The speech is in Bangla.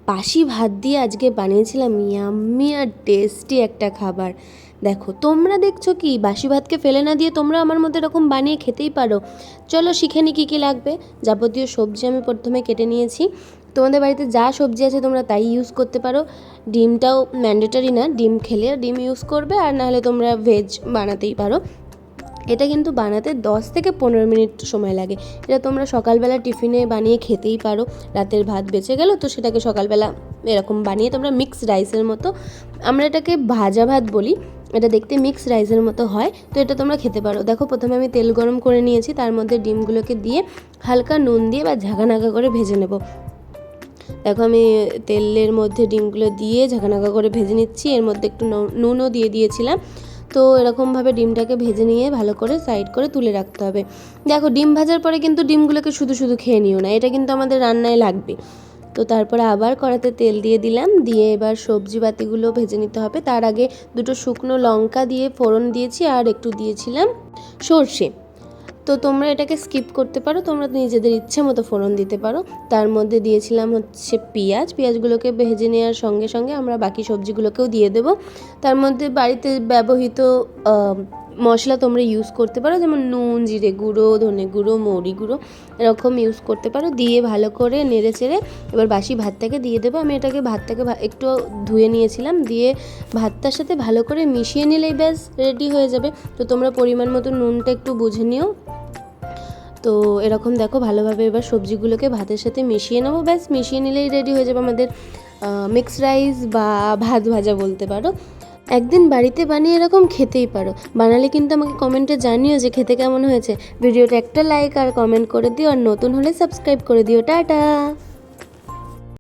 বাসি ভাত দিয়ে আজকে বানিয়েছিলাম ইয়াম্মি আর টেস্টি একটা খাবার। দেখো, তোমরা দেখছো কি বাসি ভাতকে ফেলে না দিয়ে তোমরা আমার মতো এরকম বানিয়ে খেতেই পারো। চলো শিখে নি কী কী লাগবে। যাবতীয় সবজি আমি প্রথমে কেটে নিয়েছি। তোমাদের বাড়িতে যা সবজি আছে তোমরা তাই ইউজ করতে পারো। ডিমটাও ম্যান্ডেটরি না, ডিম খেলে ডিম ইউজ করবে, আর নাহলে তোমরা ভেজ বানাতেই পারো। এটা কিন্তু বানাতে 10 থেকে 15 মিনিট সময় লাগে। এটা তোমরা সকালবেলা টিফিনে বানিয়ে খেতেই পারো। রাতের ভাত বেঁচে গেল তো সেটাকে সকালবেলা এরকম বানিয়ে তোমরা মিক্সড রাইসের মতো, আমরা এটাকে ভাজা ভাত বলি, এটা দেখতে মিক্সড রাইসের মতো হয়, তো এটা তোমরা খেতে পারো। দেখো, প্রথমে আমি তেল গরম করে নিয়েছি, তার মধ্যে ডিমগুলোকে দিয়ে হালকা নুন দিয়ে বা ঝাঁকানাকা করে ভেজে নেব। দেখো, আমি তেলের মধ্যে ডিমগুলো দিয়ে ঝাঁকানাকা করে ভেজে নিচ্ছি। এর মধ্যে একটু নুনও দিয়ে দিয়েছিলাম। তো এরকমভাবে ডিমটাকে ভেজে নিয়ে ভালো করে সাইড করে তুলে রাখতে হবে। দেখো, ডিম ভাজার পরে কিন্তু ডিমগুলোকে শুধু শুধু খেয়ে নিও না, এটা কিন্তু আমাদের রান্নায় লাগবে। তো তারপরে আবার কড়াতে তেল দিয়ে দিলাম, দিয়ে এবার সবজি বাতিগুলো ভেজে নিতে হবে। তার আগে দুটো শুকনো লঙ্কা দিয়ে ফোড়ন দিয়েছি, আর একটু দিয়েছিলাম সর্ষে। তো তোমরা এটাকে স্কিপ করতে পারো, তোমরা নিজেদের ইচ্ছে মতো ফোড়ন দিতে পারো। তার মধ্যে দিয়েছিলাম হচ্ছে পেঁয়াজগুলোকে ভেজে নেওয়ার সঙ্গে সঙ্গে আমরা বাকি সবজিগুলোকেও দিয়ে দেবো। তার মধ্যে বাড়িতে ব্যবহৃত মশলা তোমরা ইউজ করতে পারো, যেমন নুন, জিরে গুঁড়ো, ধনে গুঁড়ো, মৌরি গুঁড়ো এরকম ইউজ করতে পারো। দিয়ে ভালো করে নেড়ে চেড়ে এবার বাসি ভাতটাকে দিয়ে দেবো। আমি এটাকে ভাতটাকে একটু ধুয়ে নিয়েছিলাম, দিয়ে ভাতটার সাথে ভালো করে মিশিয়ে নিলেই ব্যাস রেডি হয়ে যাবে। তো তোমরা পরিমাণ মতো নুনটা একটু বুঝে নিও। তো এরকম দেখো, ভালোভাবে এবার সবজিগুলোকে ভাতের সাথে মিশিয়ে নেবো, ব্যাস মিশিয়ে নিলেই রেডি হয়ে যাবে আমাদের মিক্সড রাইস বা ভাত ভাজা বলতে পারো। একদিন বাড়িতে বানিয়ে এরকম খেতেই পারো। বানালে কিন্তু আমাকে কমেন্টে জানিও যে খেতে কেমন হয়েছে। ভিডিওটা একটা লাইক আর কমেন্ট করে দিও, আর নতুন হলে সাবস্ক্রাইব করে দিও। টাটা।